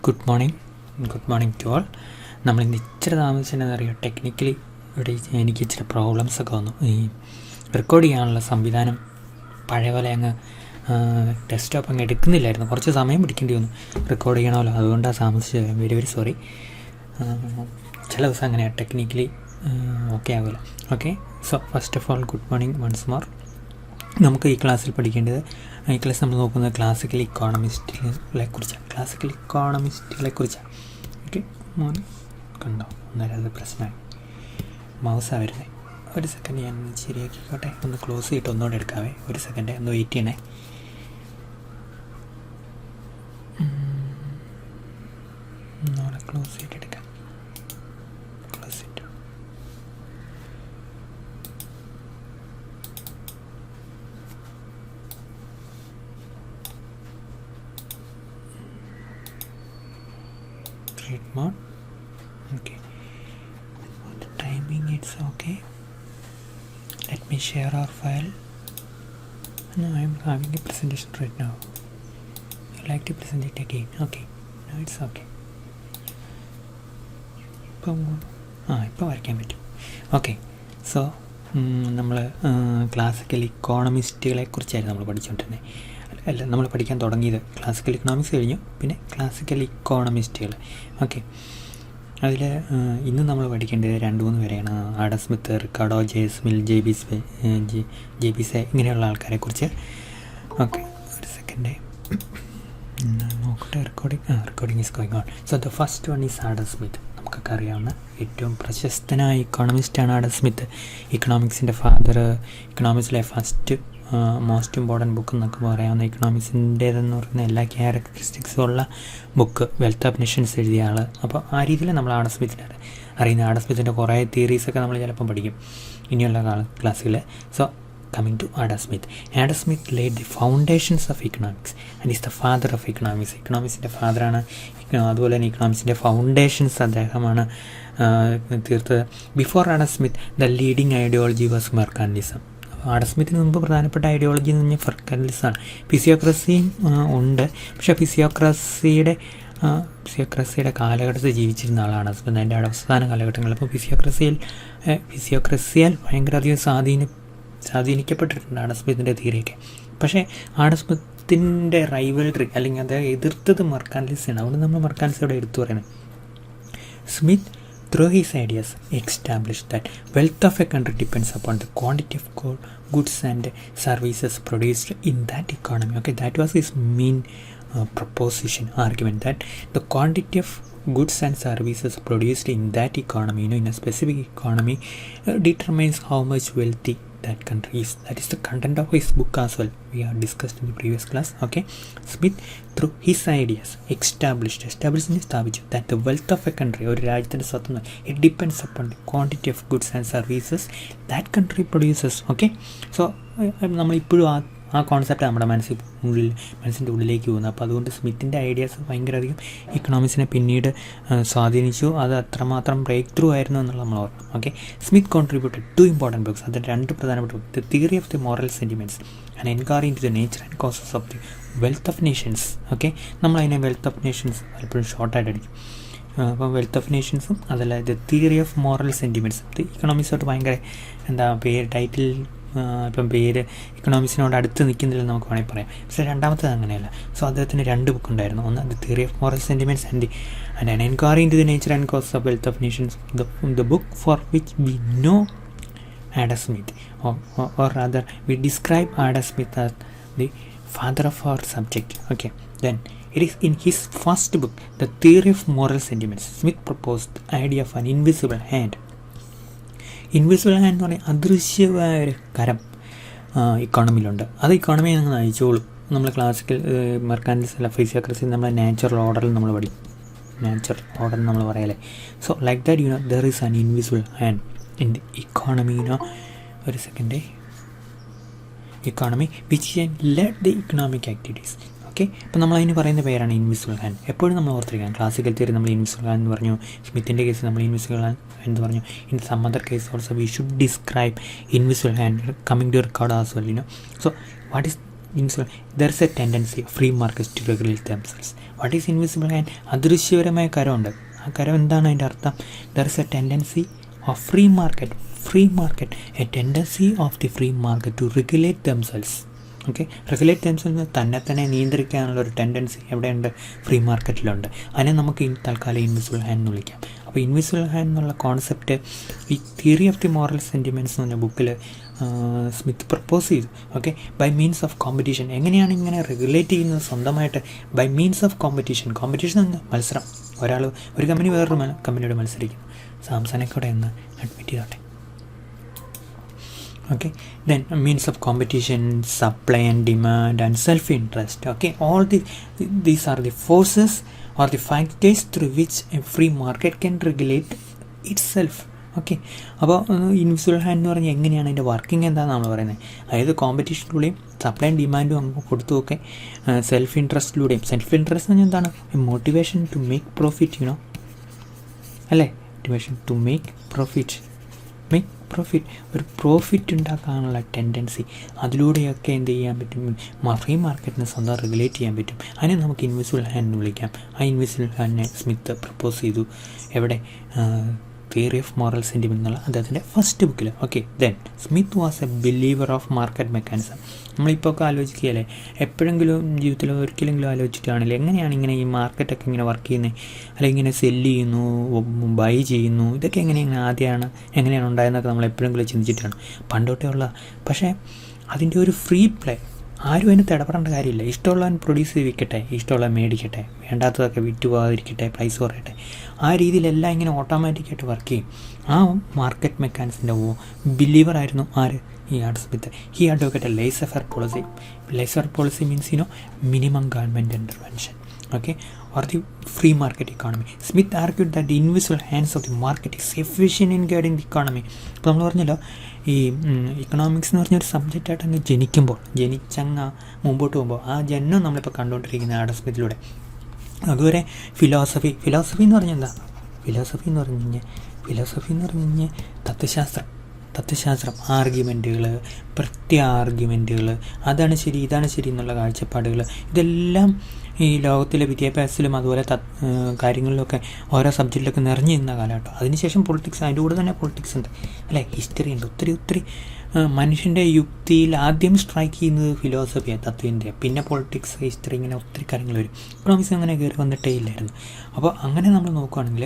Good morning to all. നമ്മളിന്ന് ഇച്ചിരി താമസിച്ചെന്ന് അറിയാം. ടെക്നിക്കലി ഇവിടെ എനിക്ക് ഇച്ചിരി പ്രോബ്ലംസൊക്കെ വന്നു. ഈ റെക്കോർഡ് ചെയ്യാനുള്ള സംവിധാനം പഴയ പോലെ അങ്ങ് ഡെസ്ക്ടോപ്പ് അങ്ങ് എടുക്കുന്നില്ലായിരുന്നു. കുറച്ച് സമയം പിടിക്കേണ്ടി വന്നു റെക്കോർഡ് ചെയ്യണമല്ലോ, അതുകൊണ്ടാണ് താമസിച്ചത്. Very sorry. ചില ദിവസം അങ്ങനെയാണ്, ടെക്നിക്കലി ഓക്കെ ആകില്ല. Okay, so first of all good morning once more. നമുക്ക് ഈ ക്ലാസ്സിൽ പഠിക്കേണ്ടത്, ഈ ക്ലാസ് നമ്മൾ നോക്കുന്നത് ക്ലാസിക്കൽ ഇക്കോണമിസ്റ്റുകളെ കുറിച്ചാണ്. ഓക്കെ, കണ്ടോ, അന്നേരം അത് പ്രശ്നമായി. മൗസാണ് വരുന്നത്. ഒരു സെക്കൻഡ്, ഞാൻ ശരിയാക്കിക്കോട്ടെ. ഒന്ന് ക്ലോസ് ചെയ്തിട്ട് ഒന്നുകൂടെ എടുക്കാവേ. ഒരു സെക്കൻഡ്, ഒന്ന് വെയിറ്റ് ചെയ്യണേ. ഒന്നുകൂടെ ക്ലോസ് ചെയ്തിട്ട് എടുക്കാം. ക്ലോസ് ചെയ്തിട്ട് read mode. Okay, the timing it's okay. Let me share our file. No, I'm having a presentation right now. You like to present it again? Okay, no, it's okay. ഇപ്പോൾ വരയ്ക്കാൻ പറ്റും. Okay, so നമ്മൾ classical ഇക്കോണമിസ്റ്റുകളെ കുറിച്ചായിരുന്നു നമ്മൾ പഠിച്ചുകൊണ്ടിരുന്നത്. അല്ല, നമ്മൾ പഠിക്കാൻ തുടങ്ങിയത് ക്ലാസിക്കൽ ഇക്കണോമിക്സ് കഴിഞ്ഞു, പിന്നെ ക്ലാസിക്കൽ ഇക്കോണമിസ്റ്റുകൾ. ഓക്കെ, അതിൽ ഇന്ന് നമ്മൾ പഠിക്കേണ്ടത് 2-3 പേരെയാണ്. Adam Smith, Ricardo J S Mill, J B Say ഇങ്ങനെയുള്ള ആൾക്കാരെക്കുറിച്ച്. ഓക്കെ, ഒരു സെക്കൻഡ് നോക്കട്ടെ. Recording is going on. So the first one is Adam Smith. നമുക്കൊക്കെ അറിയാവുന്ന ഏറ്റവും പ്രശസ്തനായ ഇക്കോണമിസ്റ്റാണ് ആഡം സ്മിത്ത്. ഇക്കണോമിക്സിൻ്റെ ഫാദർ, ഇക്കണോമിക്സിലെ ഫസ്റ്റ് മോസ്റ്റ് ഇമ്പോർട്ടൻറ്റ് ബുക്ക് എന്നൊക്കെ പറയാവുന്ന, ഇക്കണോമിക്സിൻ്റേതെന്ന് പറയുന്ന എല്ലാ ക്യാരക്ടറിസ്റ്റിക്സും ഉള്ള ബുക്ക്, വെൽത്ത് ഓഫ് നേഷൻസ് എഴുതിയ ആൾ. അപ്പോൾ ആ രീതിയിൽ നമ്മൾ ആഡം സ്മിത്തിനെ അറിയുന്ന. ആഡം സ്മിത്തിൻ്റെ കുറേ തിയറീസൊക്കെ നമ്മൾ ചിലപ്പം പഠിക്കും ഇനിയുള്ള ക്ലാസ്സുകൾ. So coming to Adam Smith. Adam Smith laid the foundations of economics and is the father of economics. ഇക്കണോമിക്സിൻ്റെ ഫാദറാണ്. അതുപോലെ തന്നെ ഇക്കണോമിക്സിൻ്റെ ഫൗണ്ടേഷൻസ് അദ്ദേഹമാണ് തീർത്തത്. Before Adam Smith the leading ideology was mercantilism. Adam സ്മിത്തിന് മുമ്പ് പ്രധാനപ്പെട്ട ഐഡിയോളജി എന്ന് പറഞ്ഞാൽ മെർക്കാന്റിലിസമാണ്. ഫിസിയോക്രസിയും ഉണ്ട്, പക്ഷേ ഫിസിയോക്രസിയുടെ കാലഘട്ടത്തിൽ ജീവിച്ചിരുന്ന ആളാണ് ആഡം സ്മിത്ത്. അതിൻ്റെ അവസാന കാലഘട്ടങ്ങളിൽ. അപ്പോൾ ഫിസിയോക്രസിയാൽ ഭയങ്കരധികം സ്വാധീനിക്കപ്പെട്ടിട്ടുണ്ട് ആഡം സ്മിത്തിൻ്റെ തിയറിയൊക്കെ. പക്ഷേ ആഡം സ്മിത്തിൻ്റെ റൈവൽറി അല്ലെങ്കിൽ അദ്ദേഹം എതിർത്തത് മെർക്കാന്റിലിസമാണ്. അതുകൊണ്ട് നമ്മൾ മെർക്കാന്റിലിസം എടുത്തു പറയുന്നത്. Smith through his ideas established that wealth of a country depends upon the quantity of goods and services produced in that economy. Okay, that was his main argument, that the quantity of goods and services produced in that economy, in a specific economy, determines how much wealthy that country is. That is the content of his book as well. We have discussed in the previous class. Okay, Smith through his ideas established that the wealth of a country, or രാജ്യത്തിൻ്റെ സ്വത്ത്, it depends upon the quantity of goods and services that country produces. Okay, so നമ്മളിപ്പോഴും ആ concept നമ്മുടെ മനസ്സിൻ്റെ ഉള്ളിലേക്ക് പോകുന്നത്. അപ്പോൾ അതുകൊണ്ട് സ്മിത്തിൻ്റെ ഐഡിയാസ് ഭയങ്കരധികം ഇക്കണോമിക്സിനെ പിന്നീട് സ്വാധീനിച്ചു. അത് അത്രമാത്രം ബ്രേക്ക് ത്രൂ ആയിരുന്നു എന്നുള്ളത് നമ്മൾ ഓർക്കണം. Okay, Smith contributed 2 important books. അതിൽ 2 പ്രധാനപ്പെട്ട book, the theory of the moral sentiments and enquiry into the nature and causes of the wealth of nations. Okay, നമ്മളതിനെ വെൽത്ത് ഓഫ് നേഷൻസ് പലപ്പോഴും ഷോർട്ടായിട്ട് അടിക്കും. അപ്പം വെൽത്ത് ഓഫ് നേഷൻസും അതല്ല the theory of moral sentiments. ഇക്കണോമിക്സോട്ട് ഭയങ്കര title ഇപ്പം പേര് ഇക്കണോമിക്സിനോട് അടുത്ത് നിൽക്കുന്നില്ലെന്ന് നമുക്ക് വേണമെങ്കിൽ പറയാം. പക്ഷേ രണ്ടാമത്തേത് അങ്ങനെയല്ല. സോ അദ്ദേഹത്തിന് 2 ബുക്ക് ഉണ്ടായിരുന്നു. ഒന്ന് the theory of moral sentiments and an enquiry into the nature and causes of wealth of nations. The book for which we know Adam Smith, or rather we describe Adam Smith as the father of our subject. Okay, then it is in his first book, The Theory of Moral Sentiments, Smith proposed the idea of an invisible hand. Invisible hand എന്ന് പറഞ്ഞാൽ അദൃശ്യമായ ഒരു കരം ഇക്കോണമിയിലുണ്ട്. അത് ഇക്കോണമിയെ നിങ്ങൾ നയിച്ചോളും. നമ്മൾ classical മെർക്കാന്റിലിസം അല്ല ഫിസിയോക്രസി നമ്മൾ നാച്ചുറൽ ഓർഡറിൽ നമ്മൾ പഠിക്കും. നാച്ചുറൽ ഓർഡർ നമ്മൾ പറയല്ലേ. So like that there is an invisible hand in the economy. ഒരു second. Economy which can lead the economic activities. Okay, അപ്പോൾ നമ്മളതിന് പറയുന്ന പേരാണ് ഇൻവിസിബിൾ ഹാൻഡ്. എപ്പോഴും നമ്മൾ ഓർത്തിരിക്കണം. ക്ലാസിക്കൽ തിയറി നമ്മൾ ഇൻവിസിബിൾ ഹാൻഡ് എന്ന് പറഞ്ഞു. സ്മിത്തിൻ്റെ കേസ് നമ്മൾ ഇൻവിസിബിൾ ഹാൻഡ് എന്ന് പറഞ്ഞു. In some other case also we should describe invisible hand coming to Ricardo as well. So what is there is a tendency free markets to regulate themselves. What is invisible hand? അദൃശ്യപരമായ കരമുണ്ട്. ആ കരം എന്താണ് അതിൻ്റെ അർത്ഥം? There is a tendency of free market a tendency of the free market to regulate themselves. Okay, regulate themselves തന്നെ നിയന്ത്രിക്കാനുള്ള ഒരു ടെൻഡൻസി എവിടെയുണ്ട്? ഫ്രീ മാർക്കറ്റിലുണ്ട്. അതിനെ നമുക്ക് തൽക്കാലം ഇൻവിസിബിൾ ഹാൻഡ് എന്ന് വിളിക്കാം. അപ്പോൾ ഇൻവിസിബിൾ ഹാൻഡ് എന്നുള്ള കോൺസെപ്റ്റ് ഈ theory of the moral sentiments എന്ന് പറഞ്ഞ ബുക്കിൽ സ്മിത്ത് പ്രപ്പോസ് ചെയ്തു. Okay, by means of competition. എങ്ങനെയാണ് ഇങ്ങനെ റെഗുലേറ്റ് ചെയ്യുന്നത്? സ്വന്തമായിട്ട് ബൈ മീൻസ് ഓഫ് കോമ്പറ്റീഷൻ എന്ന മത്സരം. ഒരു കമ്പനി വേറൊരു കമ്പനിയോട് മത്സരിക്കുന്നു. സാംസങ്ങിനെ കൂടെ എന്ന് അഡ്മിറ്റ് ചെയ്തോട്ടെ. Okay, then means of competition, supply and demand, and self-interest. Okay, all these are the forces or the factors through which a free market can regulate itself. Okay, അപ്പോൾ invisible hand എന്ന് പറഞ്ഞാൽ എങ്ങനെയാണ് അതിൻ്റെ working എന്താണെന്ന് നമ്മൾ പറയുന്നത്. അതായത് കോമ്പറ്റീഷനിലൂടെയും supply and ഡിമാൻഡും നമുക്ക് കൊടുത്തുമൊക്കെ സെൽഫ് ഇൻട്രസ്റ്റ് എന്ന് പറഞ്ഞാൽ എന്താണ്? മോട്ടിവേഷൻ ടു മേക്ക് പ്രോഫിറ്റ്, അല്ലേ? മോട്ടിവേഷൻ ടു മേക്ക് പ്രോഫിറ്റ്, ഒരു പ്രോഫിറ്റ് ഉണ്ടാക്കാനുള്ള ടെൻഡൻസി. അതിലൂടെയൊക്കെ എന്ത് ചെയ്യാൻ പറ്റും? ഫ്രീ മാർക്കറ്റിനെ സ്വന്തം റെഗുലേറ്റ് ചെയ്യാൻ പറ്റും. അതിനെ നമുക്ക് ഇൻവിസിബിൾ ഹാൻഡ് എന്ന് വിളിക്കാം. ആ ഇൻവിസിബിൾ ഹാൻഡിനെ സ്മിത്ത് പ്രപ്പോസ് ചെയ്തു. എവിടെ? തിയറി ഓഫ് മോറൽ സെൻറ്റിമെൻറ്റ് എന്നുള്ള അദ്ദേഹത്തിൻ്റെ ഫസ്റ്റ് ബുക്കിൽ. Okay, then Smith was A believer of market mechanism. നമ്മളിപ്പോൾ ഒക്കെ ആലോചിക്കുകയല്ലേ, എപ്പോഴെങ്കിലും ജീവിതത്തിൽ ഒരിക്കലെങ്കിലും ആലോചിച്ചിട്ടാണല്ലോ എങ്ങനെയാണ് ഇങ്ങനെ ഈ മാർക്കറ്റൊക്കെ ഇങ്ങനെ വർക്ക് ചെയ്യുന്നത്, അല്ലെങ്കിൽ ഇങ്ങനെ സെല്ല് ചെയ്യുന്നു, ബൈ ചെയ്യുന്നു, ഇതൊക്കെ എങ്ങനെയാണ് ഉണ്ടായതെന്നൊക്കെ നമ്മൾ എപ്പോഴെങ്കിലും ചിന്തിച്ചിട്ടാണ് പണ്ടോട്ടേ ഉള്ള. പക്ഷേ അതിൻ്റെ ഒരു ഫ്രീ പ്ലേ, ആരും അതിനകത്ത് ഇടപെടേണ്ട കാര്യമില്ല. ഇഷ്ടമുള്ളവൻ പ്രൊഡ്യൂസ് ചെയ്ത് വിൽക്കട്ടെ, ഇഷ്ടമുള്ളവൻ മേടിക്കട്ടെ, വേണ്ടാത്തതൊക്കെ വിറ്റ് പോകാതിരിക്കട്ടെ, പ്രൈസ് കുറയട്ടെ. ആ രീതിയിലെല്ലാം ഇങ്ങനെ ഓട്ടോമാറ്റിക്കായിട്ട് വർക്ക് ചെയ്യും. ആ മാർക്കറ്റ് മെക്കാനിക്സിൻ്റെ ബിലീവറായിരുന്നു ആര്? ഈ Adam Smith. He advocate A laser faire policy. Laser policy means minimum government intervention. Okay, or the free market economy. Smith argued that the invisible hands of the market is efficient in guiding the economy. ഇപ്പോൾ നമ്മൾ പറഞ്ഞല്ലോ, ഈ economics എന്ന് പറഞ്ഞൊരു സബ്ജക്റ്റായിട്ട് അങ്ങ് ജനിച്ചങ്ങ് മുമ്പോട്ട് പോകുമ്പോൾ ആ ജന്മം നമ്മളിപ്പോൾ കണ്ടുകൊണ്ടിരിക്കുന്ന ആഡം സ്മിത്തിലൂടെ. അതുവരെ ഫിലോസഫി എന്ന് പറഞ്ഞാൽ എന്താ? ഫിലോസഫി എന്ന് പറഞ്ഞു കഴിഞ്ഞാൽ തത്വശാസ്ത്രം, ആർഗ്യുമെൻറ്റുകൾ, പ്രത്യാർഗ്യുമെൻറ്റുകൾ, അതാണ് ശരി ഇതാണ് ശരി എന്നുള്ള കാഴ്ചപ്പാടുകൾ, ഇതെല്ലാം ഈ ലോകത്തിലെ വിദ്യാഭ്യാസത്തിലും അതുപോലെ കാര്യങ്ങളിലൊക്കെ ഓരോ സബ്ജക്റ്റിലൊക്കെ നിറഞ്ഞു നിന്ന കാലഘട്ടം. അതിനുശേഷം പൊളിറ്റിക്സ്, അതിൻ്റെ കൂടെ തന്നെ പൊളിറ്റിക്സ് ഉണ്ട്, അല്ലേ? ഹിസ്റ്ററി ഉണ്ട്. ഒത്തിരി മനുഷ്യൻ്റെ യുക്തിയിൽ ആദ്യം സ്ട്രൈക്ക് ചെയ്യുന്നത് ഫിലോസഫിയാണ്, തത്വൻ്റെ, പിന്നെ പൊളിറ്റിക്സ്, ഹിസ്റ്ററി, ഇങ്ങനെ ഒത്തിരി കാര്യങ്ങൾ വരും. ഇക്കണോമിക്സ് അങ്ങനെ കയറി വന്നിട്ടേ ഇല്ലായിരുന്നു. അപ്പോൾ അങ്ങനെ നമ്മൾ നോക്കുകയാണെങ്കിൽ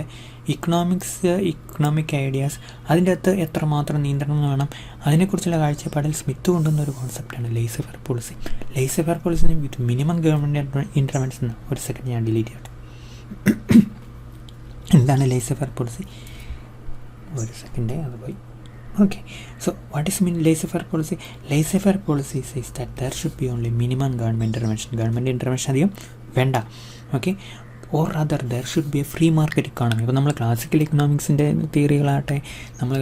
ഇക്കണോമിക് ഐഡിയാസ്, അതിൻ്റെ അകത്ത് എത്രമാത്രം നിയന്ത്രണം വേണം, അതിനെക്കുറിച്ചുള്ള കാഴ്ചപ്പാടിൽ സ്മിത്ത് കൊണ്ടുവന്ന ഒരു കോൺസെപ്റ്റാണ് laissez faire policy. Laissez faire പോളിസിന് വിത്ത് മിനിമം ഗവൺമെൻറ് ഇൻ്റർവെൻഷൻ. ഒരു സെക്കൻഡ് ഞാൻ ഡിലീറ്റ് ചെയ്യട്ടെ. എന്താണ് ലേസർ ഫെയർ പോളിസി? ഒരു സെക്കൻഡ്, അത് പോയി. Okay, so what is mean laissez-faire policy? Laissez-faire policy says that there should be only minimum government intervention അധികം വേണ്ട. Okay, or rather there should be a free market economy. ഇപ്പോൾ നമ്മൾ classical ഇക്കണോമിക്സിൻ്റെ തിയറികളാകട്ടെ, നമ്മൾ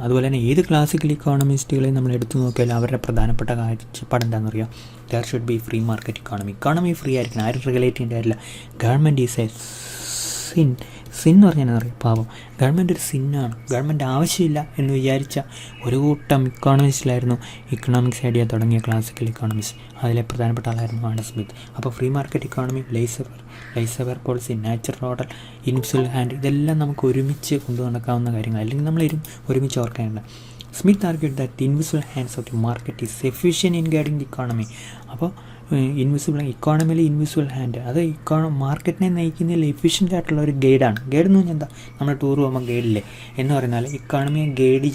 അതുപോലെ തന്നെ ഏത് ക്ലാസിക്കൽ ഇക്കോണമിസ്റ്റുകളെയും നമ്മൾ എടുത്തു നോക്കിയാൽ അവരുടെ പ്രധാനപ്പെട്ട കാഴ്ചപ്പാട് എന്താണെന്ന് അറിയാം? there should be free market economy free ആയിരിക്കണം, ആരും റെഗുലേറ്റ് ചെയ്യേണ്ട കാര്യമില്ല. ഗവൺമെൻറ് ഈസ് എ സിൻ എന്ന് പറഞ്ഞാൽ അറിയാം, പാപം. ഗവൺമെൻറ് ഒരു സിന്നാണ്, ഗവൺമെൻറ് ആവശ്യമില്ല എന്ന് വിചാരിച്ച ഒരു കൂട്ടം ഇക്കോണമിസ്റ്റിലായിരുന്നു ഇക്കണോമിക്സ് ഐഡിയ തുടങ്ങിയ ക്ലാസിക്കൽ ഇക്കോണമിസ്റ്റ്. അതിലെ പ്രധാനപ്പെട്ട ആളായിരുന്നു ആഡം സ്മിത്ത്. അപ്പോൾ free market economy, laser policy, natural order, invisible hand, ഇതെല്ലാം നമുക്ക് ഒരുമിച്ച് കൊണ്ടു നടക്കാവുന്ന കാര്യങ്ങൾ, അല്ലെങ്കിൽ നമ്മൾ ഒരുമിച്ച് ഓർക്കേണ്ട. Smith argued that the invisible hands of the market is efficient in guiding the economy. അപ്പോൾ ഇക്കോണമിയിലെ ഇൻവിസിബിൾ ഹാൻഡ്, അത് മാർക്കറ്റിനെ നയിക്കുന്നതിൽ എഫിഷ്യൻ്റ് ആയിട്ടുള്ള ഒരു ഗൈഡാണ്. ഗൈഡ് എന്ന് പറഞ്ഞാൽ എന്താ? നമ്മൾ ടൂർ പോകുമ്പോൾ ഗൈഡില്ലേ എന്ന് പറഞ്ഞാൽ ഇക്കോണമിയെ ഗൈഡ്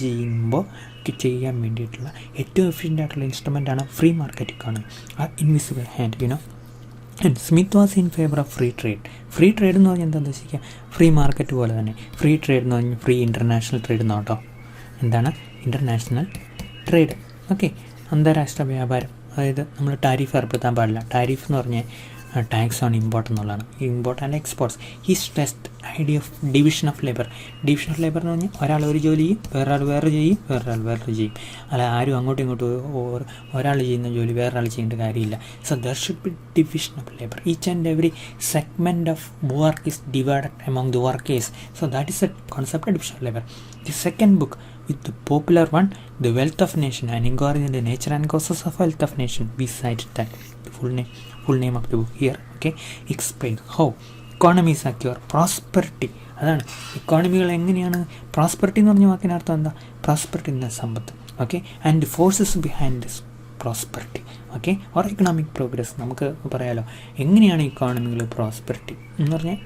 ചെയ്യാൻ വേണ്ടിയിട്ടുള്ള ഏറ്റവും എഫിഷ്യൻ്റ് ആയിട്ടുള്ള ഇൻസ്ട്രുമെൻ്റാണ് ഫ്രീ മാർക്കറ്റ് ഇക്കോണമി, ആ invisible hand. And Smith was in favour of free trade എന്ന് പറഞ്ഞാൽ എന്താ ഉദ്ദേശിക്കുക? ഫ്രീ മാർക്കറ്റ് പോലെ തന്നെ ഫ്രീ ട്രേഡ് എന്ന് പറഞ്ഞാൽ ഫ്രീ ഇൻ്റർനാഷണൽ ട്രേഡ് എന്നോട്ടോ. എന്താണ് ഇൻ്റർനാഷണൽ ട്രേഡ്? ഓക്കെ, അന്താരാഷ്ട്ര വ്യാപാരം. അതായത് നമ്മൾ ടാരിഫ് ഏർപ്പെടുത്താൻ പാടില്ല. ടാരിഫ് എന്ന് പറഞ്ഞാൽ ടാക്സ് ഓൺ ഇമ്പോർട്ട് എന്നുള്ളതാണ്, ഇമ്പോർട്ട് ആൻഡ് എക്സ്പോർട്ട്സ്. ഈ stressed idea of division of labour എന്ന് പറഞ്ഞാൽ ഒരാൾ ഒരു ജോലി ചെയ്യും, വേറൊരാൾ വേറെ ചെയ്യും. അല്ല, ആരും അങ്ങോട്ടും ഇങ്ങോട്ടും ഒരാൾ ചെയ്യുന്ന ജോലി വേറൊരാൾ ചെയ്യേണ്ട കാര്യമില്ല. So there should be division of labour. Each and every segment of work is divided among the workers. So that is A concept of division of labour. The second book with the popular one, The Wealth of Nation, an inquiry in the nature and causes of wealth of nation. We cite that. The full name of the book here. Okay, explain how economies secure prosperity. അതാണ് ഇക്കോണമികൾ എങ്ങനെയാണ് prosperity എന്ന് പറഞ്ഞ വാക്കിനർത്ഥം എന്താ? Prosperity എന്ന സമ്പത്ത്. Okay, and forces behind this prosperity. Okay, or economic progress. നമുക്ക് പറയാലോ എങ്ങനെയാണ് ഇക്കോണമികൾ പ്രോസ്പെറിറ്റി എന്ന് പറഞ്ഞാൽ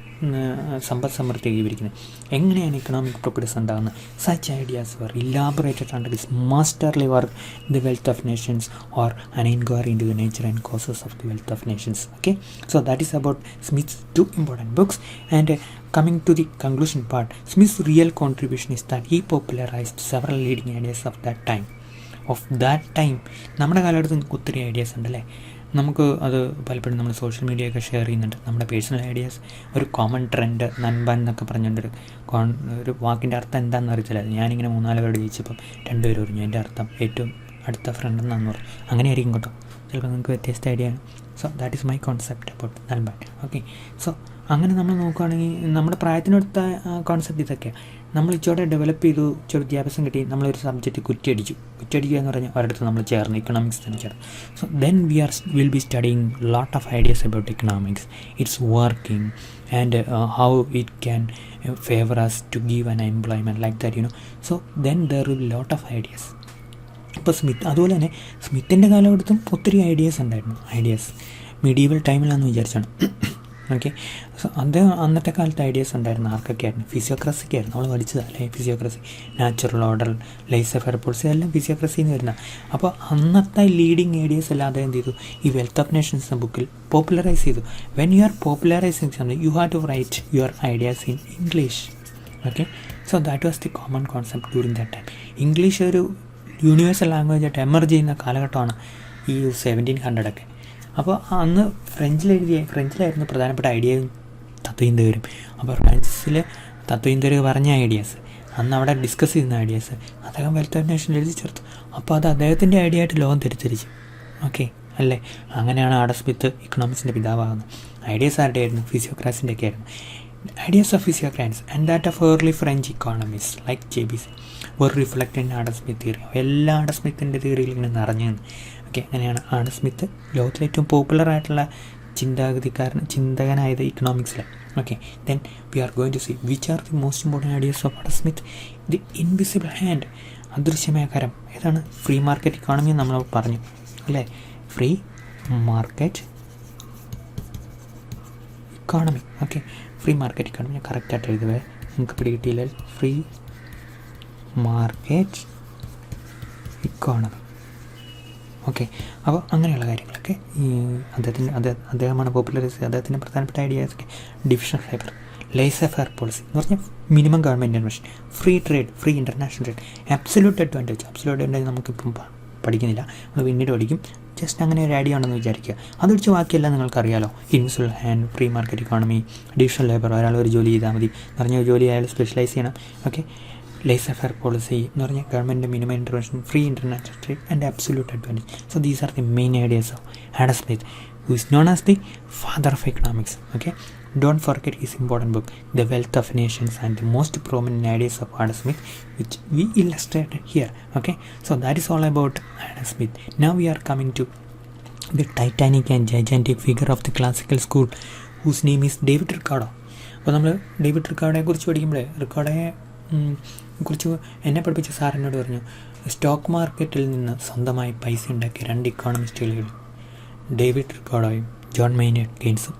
സമ്പദ് സമൃദ്ധി കൈവരിക്കുന്നത്, എങ്ങനെയാണ് ഇക്കണോമിക് പ്രോഗ്രസ് ഉണ്ടാകുന്നത്. Such ideas were elaborated under this masterly work the wealth of nations or an inquiry into the nature and causes of the wealth of nations. Okay, so that is about Smith's two important books. And coming to the conclusion part, Smith's real contribution is that he popularized several leading ideas of that time. നമ്മുടെ കാലഘട്ടത്തിൽ ഒത്തിരി ideas ഉണ്ടല്ലേ. നമുക്ക് അത് പലപ്പോഴും നമ്മൾ social മീഡിയയൊക്കെ share ചെയ്യുന്നുണ്ട്. നമ്മുടെ പേഴ്സണൽ ഐഡിയാസ്, ഒരു കോമൺ ട്രെൻഡ്, നൻപൻ എന്നൊക്കെ പറഞ്ഞുകൊണ്ടൊരു ഒരു വാക്കിൻ്റെ അർത്ഥം എന്താണെന്ന് അറിയത്തില്ല. ഞാനിങ്ങനെ 3-4 പേരോട് ചോദിച്ചപ്പം 2 പേര് പറഞ്ഞു എൻ്റെ അർത്ഥം ഏറ്റവും അടുത്ത ഫ്രണ്ട് എന്നാന്ന് പറഞ്ഞു. അങ്ങനെ ആയിരിക്കും കേട്ടോ, ചിലപ്പോൾ നിങ്ങൾക്ക് വ്യത്യസ്ത ഐഡിയ ആണ്. So that is my concept about Nanban. Okay, so അങ്ങനെ നമ്മൾ നോക്കുകയാണെങ്കിൽ നമ്മുടെ പ്രായത്തിനടുത്ത കോൺസെപ്റ്റ് ഇതൊക്കെയാണ്. നമ്മൾ ഇച്ചോടെ ഡെവലപ്പ് ചെയ്തു, ഇച്ചോടെ വിദ്യാഭ്യാസം കിട്ടി, നമ്മളൊരു സബ്ജക്റ്റ് കുറ്റിയടിക്കുക എന്ന് പറഞ്ഞാൽ ഒരിടത്ത് നമ്മൾ ചേർന്ന് ഇക്കണോമിക്സ് തന്നെ ചേർന്ന്. So then will be studying lot of ideas about economics, its working and how it can favour us to give an employment like that, you know. So then there will lot of ideas. ഇപ്പോൾ അതുപോലെ തന്നെ സ്മിത്തിൻ്റെ കാലഘട്ടത്തും ഒത്തിരി ideas ഉണ്ടായിരുന്നു. Ideas medieval ടൈമിലാണെന്ന് വിചാരിച്ചാണ്. Okay, so അന്നത്തെ കാലത്ത് ideas ഉണ്ടായിരുന്നു. ആർക്കൊക്കെ ആയിരുന്നു? ഫിസിയോക്രസിക്കായിരുന്നു. നമ്മൾ പഠിച്ചതല്ലേ physiocracy, natural order, laissez faire policy, എല്ലാം ഫിസിയോക്രസിയിൽ നിന്ന് വരുന്ന. അപ്പോൾ അന്നത്തെ ലീഡിങ് ഐഡിയാസ് എല്ലാം അദ്ദേഹം എന്ത് ചെയ്തു? ഈ വെൽത്ത് ഓഫ് നേഷൻസ് എന്ന ബുക്കിൽ പോപ്പുലറൈസ് ചെയ്തു. When you are popularising something you have to write your ideas in English. Okay, so that was the common concept during that time. English ഒരു യൂണിവേഴ്സൽ ലാംഗ്വേജ് ആയിട്ട് എമർജ് ചെയ്യുന്ന കാലഘട്ടമാണ് ഈ 1700 അപ്പോൾ അന്ന് ഫ്രഞ്ചിലായിരുന്നു പ്രധാനപ്പെട്ട ഐഡിയയും തത്വചിന്തകരും. അപ്പോൾ ഫ്രാൻസിൽ തത്വചിന്തകർ പറഞ്ഞ ഐഡിയാസ്, അന്ന് അവിടെ ഡിസ്കസ് ചെയ്യുന്ന ഐഡിയാസ് അദ്ദേഹം വെൽത്ത് ഓഫ് നേഷൻ എഴുതി ചേർത്തു. അപ്പോൾ അത് അദ്ദേഹത്തിൻ്റെ ഐഡിയ ആയിട്ട് ലോകം തിരിച്ചു. ഓക്കെ അല്ലേ? അങ്ങനെയാണ് ആഡം സ്മിത്ത് ഇക്കണോമിക്സിൻ്റെ പിതാവാകുന്നത്. ഐഡിയാസ് ആരുടെ ആയിരുന്നു? ഫിസിയോക്രാസിൻ്റെ ഒക്കെ ആയിരുന്നു. Ideas of physiocrats and that of early French economists like JBC were reflected in Adam Smith theory. എല്ലാ ആഡം സ്മിത്തിൻ്റെ തിയറിയിൽ ഇങ്ങനെ നിറഞ്ഞു. ഓക്കെ, അങ്ങനെയാണ് ആഡം സ്മിത്ത് ലോകത്തിലെ ഏറ്റവും പോപ്പുലർ ആയിട്ടുള്ള ചിന്തകനായത് ഇക്കണോമിക്സിൽ. Okay, then we are going to see which are the most important ideas of Adam Smith. The invisible hand, അദൃശ്യമായ കരം. ഏതാണ്? ഫ്രീ മാർക്കറ്റ് ഇക്കോണമി നമ്മൾ പറഞ്ഞു അല്ലേ? Free market economy. Okay, free market economy ഞാൻ കറക്റ്റായിട്ട് എഴുതുവേ, നിങ്ങൾക്ക് പിടികിട്ടിയില്ല. Free market economy. ഓക്കെ, അപ്പോൾ അങ്ങനെയുള്ള കാര്യങ്ങളൊക്കെ അദ്ദേഹമാണ് പോപ്പുലറൈസ്. അദ്ദേഹത്തിൻ്റെ പ്രധാനപ്പെട്ട ഐഡിയാസൊക്കെ division of labour, laissez faire policy എന്ന് പറഞ്ഞാൽ minimum government invention, free trade, free international trade, absolute advantage നമുക്കിപ്പം പഠിക്കുന്നില്ല, നമ്മൾ പിന്നീട് പഠിക്കും. ജസ്റ്റ് അങ്ങനെ ഒരു ഐഡിയ ഉണ്ടെന്ന് വിചാരിക്കുക. അതൊഴിച്ച് ബാക്കിയെല്ലാം നിങ്ങൾക്കറിയാലോ. Invisible hand, free market economy, division labour, ഒരാൾ ഒരു ജോലി ചെയ്താൽ മതി എന്ന് പറഞ്ഞാൽ ജോലി അയാൾ സ്പെഷ്യലൈസ് ചെയ്യണം. ഓക്കെ, ലൈസ് ഫെയർ പോളിസി എന്ന് പറഞ്ഞാൽ government minimum intervention, free international trade and absolute advantage. So these are the main ideas of Adam Smith, who is known as the father of economics. Okay, don't forget his important book The Wealth of Nations and the most prominent ideas of Adam Smith, which we illustrated here. Okay, so that is all about Adam Smith. Now we are coming to the titanic and gigantic figure of the classical school, whose name is David Ricardo. അപ്പോൾ നമ്മൾ David റിക്കാർഡോയെ കുറിച്ച് പഠിക്കുമ്പോഴേ, റിക്കാർഡോയെ കുറിച്ച് എന്നെ പഠിപ്പിച്ച sir എന്നോട് പറഞ്ഞു, stock മാർക്കറ്റിൽ നിന്ന് സ്വന്തമായി പൈസ ഉണ്ടാക്കിയ 2 ഇക്കോണമിസ്റ്റുകൾ, ഡേവിഡ് റിക്കാർഡോയും ജോൺ മെയ്നാർഡ് കെയ്ൻസും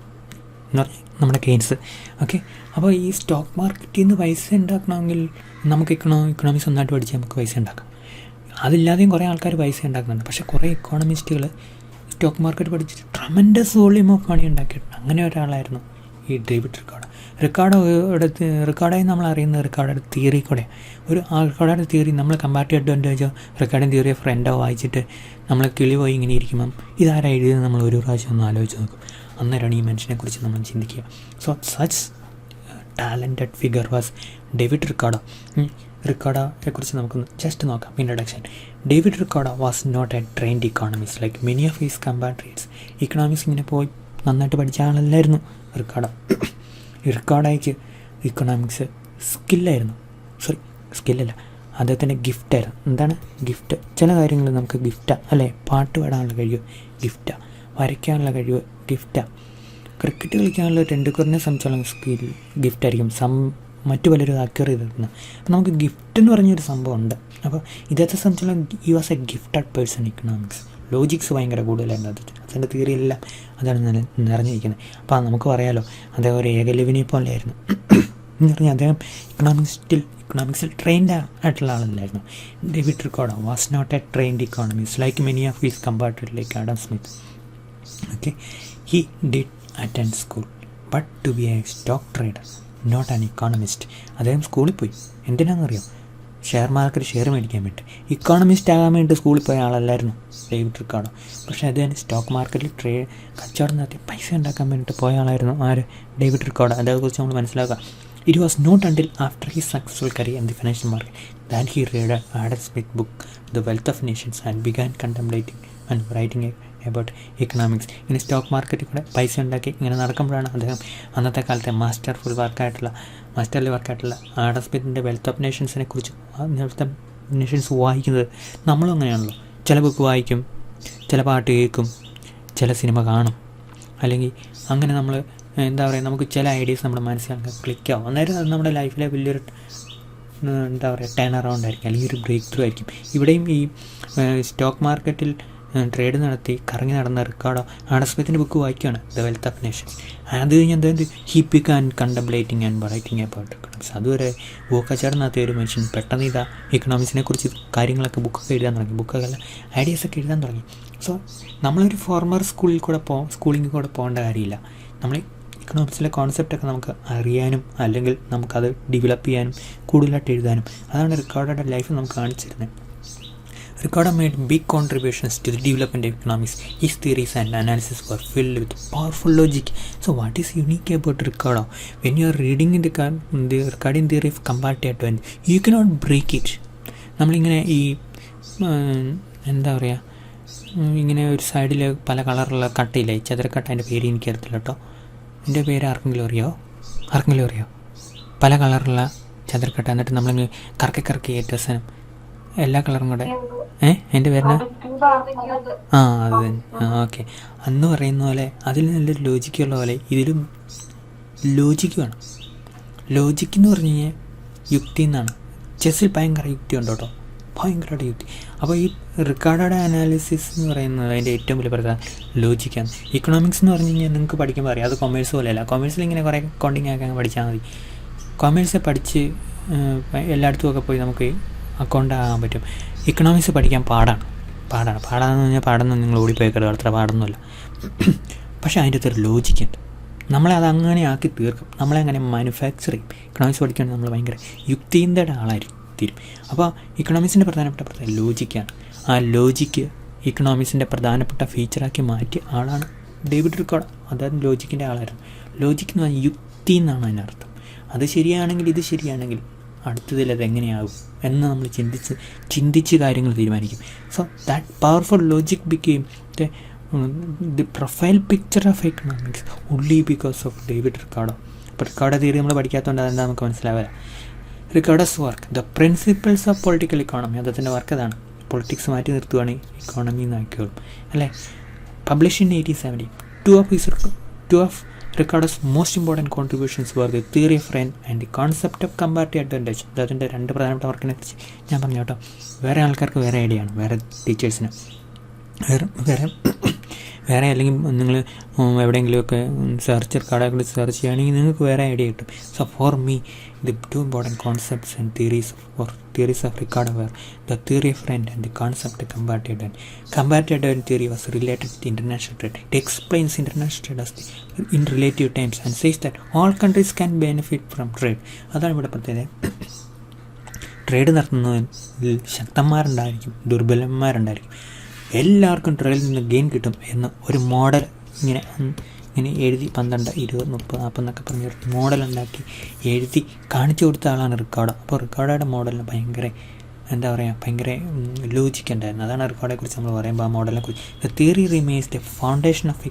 എന്ന് പറഞ്ഞാൽ നമ്മുടെ കെയ്ൻസ്. ഓക്കെ, അപ്പോൾ ഈ സ്റ്റോക്ക് മാർക്കറ്റിൽ നിന്ന് പൈസ ഉണ്ടാക്കണമെങ്കിൽ നമുക്ക് ഇക്കണോമിക്സ് ഒന്നായിട്ട് പഠിച്ചാൽ നമുക്ക് പൈസ ഉണ്ടാക്കാം. അതില്ലാതെയും കുറേ ആൾക്കാർ പൈസ ഉണ്ടാക്കുന്നുണ്ട്. പക്ഷേ കുറേ ഇക്കോണമിസ്റ്റുകൾ സ്റ്റോക്ക് മാർക്കറ്റ് പഠിച്ചിട്ട് ട്രമൻഡസ് വോളിയൂം ഓഫ് മണി ഉണ്ടാക്കിയിട്ടുണ്ട്. അങ്ങനെ ഒരാളായിരുന്നു ഈ ഡേവിഡ് റിക്കാർഡോ. റിക്കാർഡോയെ നമ്മൾ അറിയുന്നത് റിക്കാർഡോയുടെ തിയറി കൂടെ. റിക്കാർഡോയുടെ തിയറി നമ്മൾ കമ്പാരിറ്റീവ് അഡ്വാൻറ്റേജോ റിക്കാർഡിൻ തിയറി ഓഫ് ഫ്രണ്ടോ വായിച്ചിട്ട് നമ്മൾ കിളി പോയി ഇങ്ങനെ ഇരിക്കുമ്പം ഇതാരാ എഴുതിയത് നമ്മൾ ഒരു പ്രാവശ്യം ഒന്ന് ആലോചിച്ച് നോക്കും. അന്നേരമാണ് ഈ മനുഷ്യനെക്കുറിച്ച് നമ്മൾ ചിന്തിക്കുക. So such talented figure was David Ricardo. റിക്കാർഡോയെക്കുറിച്ച് നമുക്കൊന്ന് ജസ്റ്റ് നോക്കാം. Introduction. David Ricardo was not a trained economist like many of his compatriots. Economics ഇങ്ങനെ പോയി നന്നായിട്ട് പഠിച്ച ആളല്ലായിരുന്നു റിക്കാർഡോ. റിക്കാർഡോയ്ക്ക് ഇക്കണോമിക്സ് സ്കില്ലല്ല, അദ്ദേഹത്തിൻ്റെ ഗിഫ്റ്റായിരുന്നു. എന്താണ് ഗിഫ്റ്റ്? ചില കാര്യങ്ങൾ നമുക്ക് ഗിഫ്റ്റാണ് അല്ലേ? പാട്ട് പാടാനുള്ള കഴിവ് ഗിഫ്റ്റാണ്, വരയ്ക്കാനുള്ള കഴിവ് ഗിഫ്റ്റാണ്, ക്രിക്കറ്റ് കളിക്കാനുള്ള ടെണ്ടുൽക്കറിനെ സംബന്ധിച്ചുള്ള സ്കിൽ ഗിഫ്റ്റായിരിക്കും, മറ്റു പലരും അക്വയർ ചെയ്തിരുന്നത്. അപ്പോൾ നമുക്ക് ഗിഫ്റ്റ് എന്ന് പറഞ്ഞൊരു സംഭവം ഉണ്ട്. അപ്പോൾ ഇദ്ദേഹത്തെ സംബന്ധിച്ചുള്ള ഈ was A gifted person. Economics Logix ഭയങ്കര കൂടുതലായിരുന്നു അതിൻ്റെ തിയറി എല്ലാം അതാണ് നിറഞ്ഞിരിക്കുന്നത്. അപ്പോൾ നമുക്ക് പറയാമല്ലോ അദ്ദേഹം ഒരു ഏകലവ്യനെ പോലെയായിരുന്നു എന്ന് പറഞ്ഞാൽ അദ്ദേഹം ഇക്കണോമിക്സിൽ ട്രെയിൻഡ് ആയിട്ടുള്ള ആളല്ലായിരുന്നു. David Ricardo was not a trained economist like many of his compatriots like Adam Smith. Okay, he did attend school but to be a stock trader not an economist. അദ്ദേഹം സ്കൂളിൽ പോയി എന്തിനാണെന്നറിയാം? ഷെയർ മാർക്കറ്റ് ഷെയർ മേടിക്കാൻ വേണ്ടി. Economist ആകാൻ വേണ്ടി സ്കൂളിൽ പോയ ആളല്ലായിരുന്നു David Ricardo. പക്ഷേ അദ്ദേഹം സ്റ്റോക്ക് മാർക്കറ്റിൽ കച്ചവടം നടത്തി പൈസ ഉണ്ടാക്കാൻ വേണ്ടിയിട്ട് പോയ ആളായിരുന്നു ആര്? David Ricardo. അതേക്കുറിച്ച് നമ്മൾ മനസ്സിലാക്കുക. It was not until after his successful career in the financial market that he read Adam Smith's book, The Wealth of Nations, and began contemplating and writing about economics. ഇങ്ങനെ stock മാർക്കറ്റിൽ കൂടെ പൈസ ഉണ്ടാക്കി ഇങ്ങനെ നടക്കുമ്പോഴാണ് അദ്ദേഹം അന്നത്തെ കാലത്തെ മാസ്റ്റർലി വർക്കായിട്ടുള്ള ആഡം സ്മിത്തിൻ്റെ വെൽത്ത് ഓഫ് നേഷൻസിനെ കുറിച്ച് വെൽത്ത് ഓഫ് നേഷൻസ് വായിക്കുന്നത്. നമ്മളും അങ്ങനെയാണല്ലോ, ചില ബുക്ക് വായിക്കും, ചില പാട്ട് കേൾക്കും, ചില സിനിമ കാണും, അല്ലെങ്കിൽ അങ്ങനെ നമ്മൾ എന്താ പറയുക, നമുക്ക് ചില ഐഡിയാസ് നമ്മുടെ മനസ്സിൽ ക്ലിക്കാവും. അന്നേരം അത് നമ്മുടെ ലൈഫിലെ വലിയൊരു എന്താ പറയുക ടേൺ അറൗണ്ട് ആയിരിക്കും, അല്ലെങ്കിൽ ഒരു ബ്രേക്ക് ത്രൂ ആയിരിക്കും. ഇവിടെയും ഈ സ്റ്റോക്ക് മാർക്കറ്റിൽ ട്രേഡ് നടത്തി കറങ്ങി നടന്ന റിക്കാർഡോ ആഡം സ്മിത്തിൻ്റെ ബുക്ക് വായിക്കുകയാണ്, ദ വെൽത്ത് ഓഫ് നേഷൻസ്. അത് കഴിഞ്ഞ് എന്താ he began contemplating and writing about economics. അതുവരെ ബുക്കച്ചവടം നടത്തിയ ഒരു മനുഷ്യൻ പെട്ടെന്ന് ഇതാ ഇക്കണോമിക്സിനെ കുറിച്ച് കാര്യങ്ങളൊക്കെ ബുക്കൊക്കെ എഴുതാൻ തുടങ്ങി, ബുക്കൊക്കെ ഐഡിയാസൊക്കെ എഴുതാൻ തുടങ്ങി. സോ നമ്മളൊരു ഫോർമർ സ്കൂളിങ്ങിൽ കൂടെ പോകേണ്ട കാര്യമില്ല. നമ്മൾ ഇക്കണോമിക്സിലെ കോൺസെപ്റ്റൊക്കെ നമുക്ക് അറിയാനും അല്ലെങ്കിൽ നമുക്കത് ഡെവലപ്പ് ചെയ്യാനും കൂടുതലായിട്ട് എഴുതാനും അതാണ് റിക്കാർഡോയുടെ ലൈഫ് നമുക്ക് കാണിച്ചിരുന്നത്. Ricardo made big contributions to the development of economics. His theories and analysis were filled with powerful logic. So what is unique about Ricardo? When you are reading in the Ricardian theory of comparative advantage, you cannot break it. നമ്മളിങ്ങനെ ഈ എന്താ പറയുക, ഇങ്ങനെ ഒരു സൈഡിൽ പല കളറുള്ള കട്ടയില്ല, ഈ ചതുരക്കട്ട, അതിൻ്റെ പേര് എനിക്കറിയത്തില്ല കേട്ടോ. എൻ്റെ പേര് ആർക്കെങ്കിലും അറിയോ? പല കളറുള്ള ചതുരക്കട്ട, എന്നിട്ട് നമ്മളിങ്ങനെ കറക്കി ഏറ്റവും എല്ലാ കളറും കൂടെ എൻ്റെ പേരിന് അത് തന്നെ. ഓക്കെ, അന്ന് പറയുന്ന പോലെ അതിൽ നല്ലൊരു ലോജിക്കുള്ള പോലെ ഇതിലും ലോജിക്ക് വേണം. ലോജിക്ക് എന്ന് പറഞ്ഞു കഴിഞ്ഞാൽ യുക്തി എന്നാണ്. ചെസ്സിൽ ഭയങ്കര യുക്തി ഉണ്ട് കേട്ടോ, ഭയങ്കരമായിട്ട് യുക്തി. അപ്പോൾ ഈ റിക്കാർഡോയുടെ അനാലിസിസ് എന്ന് പറയുന്നത് അതിൻ്റെ ഏറ്റവും വലിയ പ്രധാന ലോജിക്കാണ്. ഇക്കണോമിക്സ് എന്ന് പറഞ്ഞു കഴിഞ്ഞാൽ നിങ്ങൾക്ക് പഠിക്കുമ്പോൾ അറിയാം, അത് കൊമേഴ്സ് പോലെയല്ല. കൊമേഴ്സിൽ ഇങ്ങനെ കുറേ അക്കൗണ്ടിങ് ഒക്കെ പഠിച്ചാൽ മതി. കൊമേഴ്സ് പഠിച്ച് എല്ലായിടത്തും ഒക്കെ പോയി നമുക്ക് അക്കൗണ്ട് ആകാൻ പറ്റും. ഇക്കണോമിക്സ് പഠിക്കാൻ പാടാണെന്ന് പറഞ്ഞാൽ പാടൊന്നും നിങ്ങൾ ഓടിപ്പോയിക്കരുത്, അത്ര പാടൊന്നുമില്ല. പക്ഷേ അതിൻ്റെ അകത്തൊരു ലോജിക്കുണ്ട്. നമ്മളെ അത് അങ്ങനെ ആക്കി തീർക്കും, നമ്മളെ അങ്ങനെ മാനുഫാക്ചർ ചെയ്യും. ഇക്കണോമിക്സ് പഠിക്കുകയാണെങ്കിൽ നമ്മൾ ഭയങ്കര യുക്തിൻ്റെ ആളായിരിക്കും തീരും. അപ്പോൾ ഇക്കണോമിക്സിൻ്റെ പ്രധാനപ്പെട്ട ലോജിക്കാണ്. ആ ലോജിക്ക് ഇക്കണോമിക്സിൻ്റെ പ്രധാനപ്പെട്ട ഫീച്ചറാക്കി മാറ്റിയ ആളാണ് ഡേവിഡ് റിക്കാർഡോ. അതായത് ലോജിക്കിൻ്റെ ആളായിരുന്നു. ലോജിക്ക് എന്ന് പറഞ്ഞാൽ യുക്തി എന്നാണ് അതിനർത്ഥം. അത് ശരിയാണെങ്കിൽ ഇത് ശരിയാണെങ്കിൽ അടുത്തതിൽ അതെങ്ങനെയാകും എന്ന് നമ്മൾ ചിന്തിച്ച് കാര്യങ്ങൾ തീരുമാനിക്കും. So that powerful logic became the profile picture of economics only because of David Ricardo. അപ്പോൾ റിക്കാർഡോ തിയറി നമ്മൾ പഠിക്കാത്തതുകൊണ്ട് അതെന്താ നമുക്ക് മനസ്സിലാവില്ല. Ricardo's work the principles of political economy, അദ്ദേഹത്തിൻ്റെ വർക്ക് അതാണ്. പൊളിറ്റിക്സ് മാറ്റി നിർത്തുകയാണെങ്കിൽ ഇക്കോണമി എന്നാക്കിയോളും അല്ലേ. Publish in 1870. Two of Ricardo's most important contributions were the theory of rent and the concept of comparative advantage. അതിൻ്റെ രണ്ട് പ്രധാനപ്പെട്ട വർക്കിനെ കുറിച്ച് ഞാൻ പറഞ്ഞു കേട്ടോ. വേറെ ആൾക്കാർക്ക് വേറെ ഐഡിയ ആണ്, വേറെ ടീച്ചേഴ്സിന് വേറെ അല്ലെങ്കിൽ നിങ്ങൾ എവിടെയെങ്കിലുമൊക്കെ റിക്കാർഡോയെ കുറിച്ച് സെർച്ച് ചെയ്യുകയാണെങ്കിൽ നിങ്ങൾക്ക് വേറെ ഐഡിയ കിട്ടും. So for me the two important concepts and theories of Ricardo were the theory of rent and the concept of comparative advantage. Comparative advantage theory was related to international trade. It explains international trade as in relative terms and says that all countries can benefit from trade. അതാണ് ഇവിടെ പ്രത്യേകത. Trade നടത്തുന്നതിൽ ശക്തന്മാരുണ്ടായിരിക്കും, ദുർബലന്മാരുണ്ടായിരിക്കും. എല്ലാവർക്കും ട്രേഡിൽ നിന്ന് gain കിട്ടും എന്ന ഒരു model ഇങ്ങനെ എഴുതി 12, 20, 30, 40 എന്നൊക്കെ പറഞ്ഞൊരു മോഡലുണ്ടാക്കി എഴുതി കാണിച്ചു കൊടുത്ത ആളാണ് റിക്കാർഡോ. അപ്പോൾ റിക്കാർഡോയുടെ മോഡലിന് ഭയങ്കര ലോജിക്ക് ഉണ്ടായിരുന്നു. അതാണ് റിക്കാർഡോയെക്കുറിച്ച് നമ്മൾ പറയുമ്പോൾ ആ മോഡലിനെ കുറിച്ച്. The theory remains the foundation of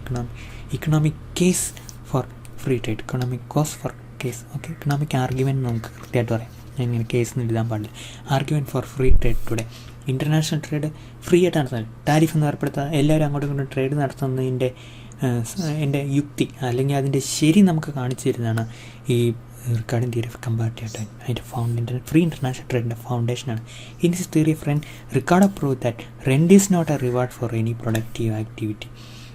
economic case for free trade, economic cause for case. Okay, economic argument നമുക്ക് കൃത്യമായിട്ട് പറയാം. ഇങ്ങനെ കേസ് എഴുതാൻ പാടില്ല. Argument for free trade today. International trade free ആയിട്ട് നടത്തുന്നത്, ടാരിഫ് എന്ന് ഏർപ്പെടുത്താൻ എല്ലാവരും അങ്ങോട്ടും ഇങ്ങോട്ടും ട്രേഡ് നടത്തുന്നതിൻ്റെ എൻ്റെ യുക്തി അല്ലെങ്കിൽ അതിൻ്റെ ശരി നമുക്ക് കാണിച്ചു തരുന്നതാണ് ഈ Ricardian theory of comparative trade. അതിൻ്റെ ഫ്രീ ഇൻ്റർനാഷണൽ ട്രേഡിൻ്റെ ഫൗണ്ടേഷനാണ്. In his theory of rent, Ricardo prove that rent is not a reward for any productive activity.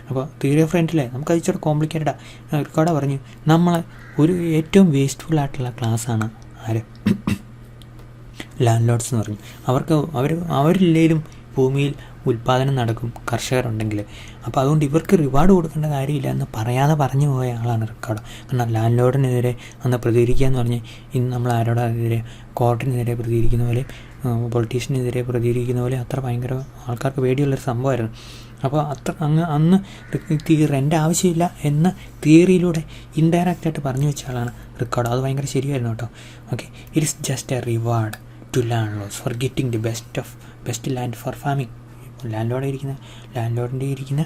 അപ്പോൾ തിയറി ഓഫ് റെൻറ്റിലെ നമുക്ക് അതിച്ചോടെ കോംപ്ലിക്കേറ്റഡാണ്. റിക്കാർഡ് പറഞ്ഞു നമ്മൾ ഒരു ഏറ്റവും വേസ്റ്റ്ഫുൾ ആയിട്ടുള്ള ക്ലാസ്സാണ് ആര്, ലാൻഡ് ലോഡ്സ് എന്ന് പറഞ്ഞു. അവരില്ലേലും ഭൂമിയിൽ ഉൽപ്പാദനം നടക്കും കർഷകരുണ്ടെങ്കിൽ. അപ്പോൾ അതുകൊണ്ട് ഇവർക്ക് റിവാർഡ് കൊടുക്കേണ്ട കാര്യമില്ല എന്ന് പറയാതെ പറഞ്ഞു പോയ ആളാണ് റിക്കാർഡോ. കാരണം ലാൻഡ് ലോഡിനെതിരെ അന്ന് പ്രതികരിക്കുക എന്ന് പറഞ്ഞാൽ ഇന്ന് നമ്മൾ ആരോടെതിരെ കോർട്ടിനെതിരെ പ്രതികരിക്കുന്ന പോലെ പൊളിറ്റീഷ്യനെതിരെ പ്രതികരിക്കുന്ന പോലെ അത്ര ഭയങ്കര ആൾക്കാർക്ക് പേടിയുള്ളൊരു സംഭവമായിരുന്നു. അപ്പോൾ അന്ന് റെൻ്റ് ആവശ്യമില്ല എന്ന തിയറിയിലൂടെ ഇൻഡയറക്റ്റായിട്ട് പറഞ്ഞു വെച്ച ആളാണ് റിക്കാർഡോ. അത് ഭയങ്കര ശരിയായിരുന്നു കേട്ടോ. Okay, it is just a reward to landlords for getting the best land for farming. Land ലോഡിൻ്റെ ഇരിക്കുന്ന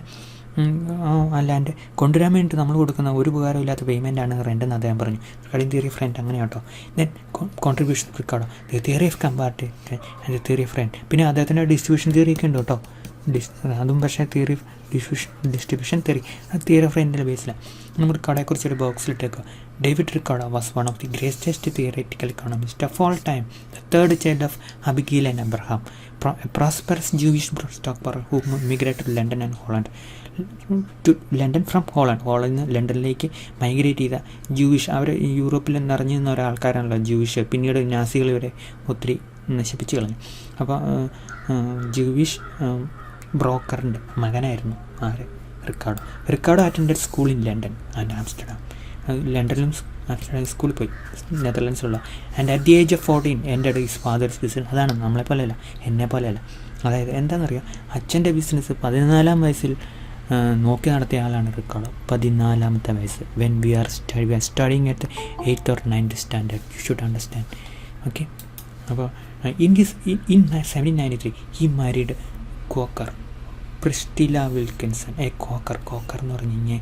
ആ ലാൻഡ് കൊണ്ടുവരാൻ വേണ്ടി നമ്മൾ കൊടുക്കുന്ന ഒരു ഉപകാരമില്ലാത്ത പേയ്മെൻറ്റാണ് റെൻ്റ് എന്ന് അദ്ദേഹം പറഞ്ഞു. റിക്കാർഡിംഗ് തിയറി ഓഫ് റെൻറ്റ് അങ്ങനെ കേട്ടോ. Then contribution Ricardo, the theory of comparative and the theory of rent. പിന്നെ അദ്ദേഹത്തിൻ്റെ ഡിസ്ട്രിബ്യൂഷൻ തിയറി ഒക്കെ ഉണ്ട് കേട്ടോ. അതും പക്ഷേ theory distribution theory theory of റെൻറ്റിൻ്റെ ബേസിലാണ്. നമ്മൾ റിക്കാർഡെക്കുറിച്ചൊരു ബോക്സിലിട്ടേക്കുക. David Ricardo was one of the greatest theoretical economist of all time, the third child of Abigail and Abraham, a prosperous Jewish stockbroker who migrated to London and Holland. From ഹോളണ്ടിൽ നിന്ന് ലണ്ടനിലേക്ക് migrate ചെയ്ത Jewish, അവർ യൂറോപ്പിൽ നിറഞ്ഞു നിന്ന ഒരാൾക്കാരാണല്ലോ Jewish. പിന്നീട് നാസികൾ ഇവരെ ഒത്തിരി നശിപ്പിച്ച് കളഞ്ഞു. അപ്പോൾ ജൂയിഷ് ബ്രോക്കറിൻ്റെ മകനായിരുന്നു ആര്, Ricardo. Ricardo attended school in London and Amsterdam. ലണ്ടനിലും സ്കൂളിൽ പോയി, നെതർലൻഡ്സിലുള്ള. And at the age of 14 എൻ്റെ ഹിസ് ഫാദേഴ്സ് ബിസിനസ്. അതാണ് നമ്മളെപ്പോലെയല്ല, എന്നെപ്പോലെയല്ല. അതായത് എന്താണെന്നറിയാം, അച്ഛൻ്റെ ബിസിനസ് 14-ാം വയസ്സിൽ നോക്കി നടത്തിയ ആളാണ് റിക്കാർഡോ. 14-ാമത്തെ വയസ്സ്. When we are studying at 8th or 9th standard, you should understand. Okay, അപ്പോൾ in 1793 he married Quaker Priscilla Wilkinson. Quaker എന്ന് പറഞ്ഞു കഴിഞ്ഞാൽ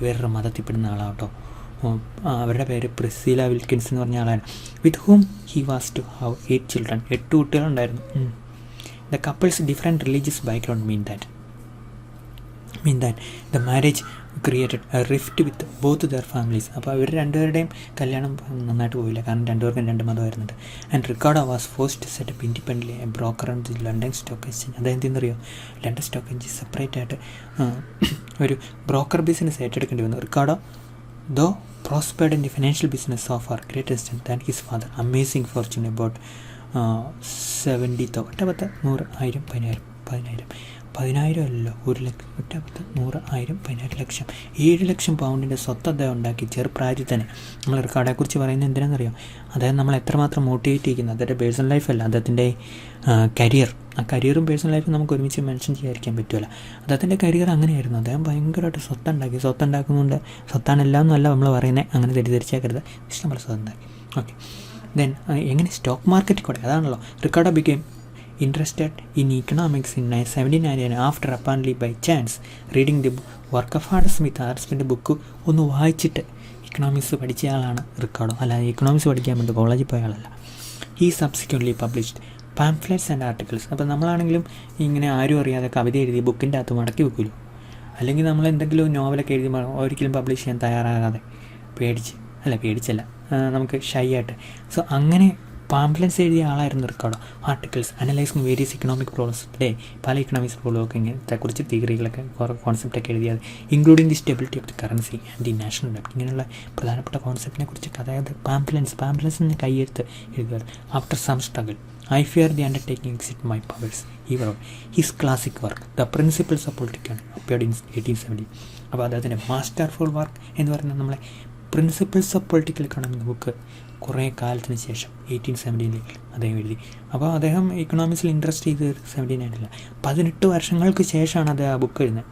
വേറൊരു മതത്തിൽപ്പെടുന്ന ആളാട്ടോ. അവരുടെ പേര് പ്രിസ്റ്റില വിൽക്കിൻസ് എന്ന് പറഞ്ഞ ആളാണ്. With whom he was to have 8 children. 8 കുട്ടികളുണ്ടായിരുന്നു. The couple's different religious background mean that the marriage created a rift with both their families. അപ്പോൾ ഇവർ രണ്ടുപേരുടെയും കല്യാണം നന്നായിട്ട് പോയില്ല, കാരണം രണ്ടുപേർക്കും 2 മതമായിരുന്നുണ്ട്. And Ricardo was forced to set up independently a broker on the London stock exchange. അദ്ദേഹം എന്തെന്നറിയോ, ലണ്ടൻ സ്റ്റോക്ക് എക്സ്ചേഞ്ച് സെപ്പറേറ്റ് ആയിട്ട് ഒരു ബ്രോക്കർ ബിസിനസ് ഏറ്റെടുക്കേണ്ടി വന്നു. Ricardo though prospered in the financial business so far greater extent than his father. Amazing fortune about 70,000 അല്ലല്ലോ, 1 ലക്ഷം 100,000 ലക്ഷം 7 ലക്ഷം പൗണ്ടിൻ്റെ സ്വത്ത് അദ്ദേഹം ഉണ്ടാക്കി ചെറുപ്രായത്തിൽ തന്നെ. നമ്മൾ റിക്കാർഡെക്കുറിച്ച് പറയുന്നത് എന്തിനാണെന്നറിയാം, അദ്ദേഹം നമ്മൾ എത്രമാത്രം മോട്ടിവേറ്റ് ചെയ്യുന്നത്. അദ്ദേഹത്തിൻ്റെ പേഴ്സണൽ ലൈഫല്ല, അദ്ദേഹത്തിൻ്റെ കരിയർ. ആ കരിയറും പേഴ്സണൽ ലൈഫും നമുക്ക് ഒരുമിച്ച് മെൻഷൻ ചെയ്യാതിരിക്കാൻ പറ്റുമല്ല. അദ്ദേഹത്തിൻ്റെ കരിയർ അങ്ങനെയായിരുന്നു. അദ്ദേഹം ഭയങ്കരമായിട്ട് സ്വത്തുണ്ടാക്കുന്നുണ്ട്. സ്വത്താണെല്ലാം എന്നല്ല നമ്മൾ പറയുന്നത്, അങ്ങനെ തെറ്റിദ്ധരിച്ചേക്കരുത്. ഇഷ്ടംപോലെ സ്വത്തുണ്ടാക്കി. ഓക്കെ, ദെൻ എങ്ങനെ സ്റ്റോക്ക് മാർക്കറ്റിൽ കൂടെ, അതാണല്ലോ Ricardo became interested in economics in 1799 after apparently by chance reading the work of Adam Smith. Adam Smithൻ്റെ ബുക്ക് ഒന്ന് വായിച്ചിട്ട് ഇക്കണോമിക്സ് പഠിച്ച ആളാണ് റിക്കാർഡോ. അല്ല, ഇക്കണോമിക്സ് പഠിക്കാൻ വേണ്ടി കോളേജിൽ പോയ ആളല്ല. He subsequently published pamphlets and articles. അപ്പോൾ നമ്മളാണെങ്കിലും ഇങ്ങനെ ആരും അറിയാതെ കവിത എഴുതി ബുക്കിൻ്റെ അകത്ത് മടക്കി വെക്കുമല്ലോ. അല്ലെങ്കിൽ നമ്മൾ എന്തെങ്കിലും നോവലൊക്കെ എഴുതി ഒരിക്കലും പബ്ലിഷ് ചെയ്യാൻ തയ്യാറാകാതെ പേടിച്ചല്ല, നമുക്ക് ഷൈ ആയിട്ട്. സോ അങ്ങനെ പാംപ്ലെറ്റ്സ് എഴുതിയ ആളായിരുന്നു Ricardo. Articles analysing various economic problems. പല ഇക്കണോമിക്സ് പ്രോബ്ലമൊക്കെ ഇങ്ങനത്തെക്കുറിച്ച് തിയറികളൊക്കെ കുറേ കോൺസെപ്റ്റൊക്കെ എഴുതിയത്. Including the stability of the currency and the national ഡെപ്റ്റ്. ഇങ്ങനെയുള്ള പ്രധാനപ്പെട്ട കോൺസെപ്റ്റിനെ കുറിച്ചൊക്കെ, അതായത് പാംപ്ലെറ്റ്സിന് കൈയെടുത്ത് എഴുതുക. After some struggle I fear the undertaking exceed my powers. His classic work the principles of political appeared in 1870. അപ്പോൾ അദ്ദേഹത്തിൻ്റെ മാസ്റ്റർഫുൾ വർക്ക് എന്ന് പറയുന്നത് നമ്മളെ പ്രിൻസിപ്പിൾസ് ഓഫ് പൊളിറ്റിക്കൽ ഇക്കോണമി എന്ന ബുക്ക് കുറേ കാലത്തിന് ശേഷം 1870 അദ്ദേഹം എഴുതി. അപ്പോൾ അദ്ദേഹം ഇക്കണോമിക്സിൽ ഇൻട്രസ്റ്റ് ചെയ്ത് 79 18 വർഷങ്ങൾക്ക് ശേഷമാണ് അദ്ദേഹം ആ ബുക്ക് എഴുതുന്നത്.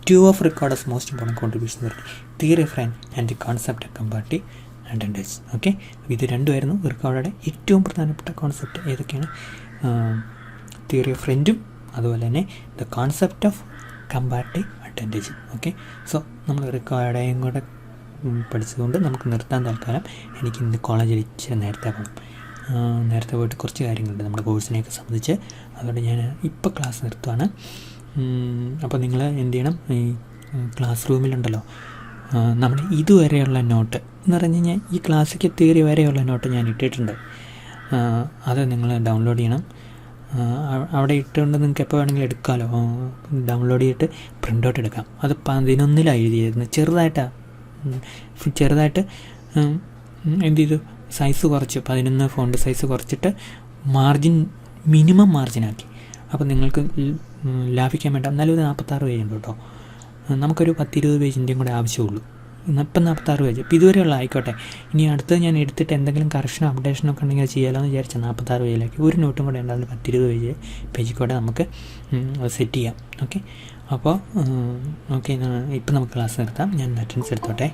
2 of Ricardo's most important contributions were theory of rent and the concept of comparative advantage. Okay, ഇത് രണ്ടുമായിരുന്നു റിക്കാർഡോയുടെ ഏറ്റവും പ്രധാനപ്പെട്ട കോൺസെപ്റ്റ്. ഏതൊക്കെയാണ്? തിയറി ഓഫ് റെൻറ്റും അതുപോലെ തന്നെ the concept of comparative advantage. Okay, so നമ്മൾ റിക്കാർഡോയും കൂടെ പഠിച്ചതുകൊണ്ട് നമുക്ക് നിർത്താൻ തൽക്കാലം. എനിക്ക് ഇന്ന് കോളേജിൽ ഇച്ചിരി നേരത്തെ പോകണം. നേരത്തെ പോയിട്ട് കുറച്ച് കാര്യങ്ങളുണ്ട് നമ്മുടെ കോഴ്സിനെയൊക്കെ സംബന്ധിച്ച്. അതുകൊണ്ട് ഞാൻ ഇപ്പോൾ ക്ലാസ് നിർത്തുകയാണ്. അപ്പോൾ നിങ്ങൾ എന്ത് ചെയ്യണം, ഈ ക്ലാസ് റൂമിലുണ്ടല്ലോ നമ്മുടെ ഇതുവരെയുള്ള നോട്ട് എന്ന് പറഞ്ഞു കഴിഞ്ഞാൽ ഈ ക്ലാസ്സിക്ക് തിയറി വരെയുള്ള നോട്ട് ഞാൻ ഇട്ടിട്ടുണ്ട്. അത് നിങ്ങൾ ഡൗൺലോഡ് ചെയ്യണം. അവിടെ ഇട്ടുകൊണ്ട് നിങ്ങൾക്ക് എപ്പോൾ വേണമെങ്കിലും എടുക്കാമല്ലോ. ഡൗൺലോഡ് ചെയ്തിട്ട് പ്രിൻ്റ് ഔട്ട് എടുക്കാം. അത് 11 എഴുതിയിരുന്നു. ചെറുതായിട്ട് എന്ത് ചെയ്തു, സൈസ് കുറച്ച് 11 ഫോണ്ട് സൈസ് കുറച്ചിട്ട് മിനിമം മാർജിനാക്കി. അപ്പോൾ നിങ്ങൾക്ക് ലാഭിക്കാൻ വേണ്ട. എന്നാലും ഇത് 46 പേജ് ഉണ്ട് കേട്ടോ. നമുക്കൊരു 10-20 പേജിൻ്റെയും കൂടെ ആവശ്യമുള്ളൂ. ഇപ്പം 46 പേജ്. ഇപ്പോൾ ഇതുവരെയുള്ള ആയിക്കോട്ടെ. ഇനി അടുത്ത് ഞാൻ എടുത്തിട്ട് എന്തെങ്കിലും കറക്ഷനോ അപ്ഡേഷനൊക്കെ ഉണ്ടെങ്കിൽ ചെയ്യാമല്ലോ എന്ന് വിചാരിച്ചാൽ 46 പേജിലാക്കി. ഒരു നോട്ടും കൂടെ ഉണ്ടാകും. 10-20 പേജിൽ കൂടെ നമുക്ക് സെറ്റ് ചെയ്യാം. ഓക്കെ, അപ്പോൾ ഓക്കെ, ഇപ്പം നമുക്ക് ക്ലാസ് നിർത്താം. ഞാൻ അറ്റൻഡൻസ് എടുത്തോട്ടെ.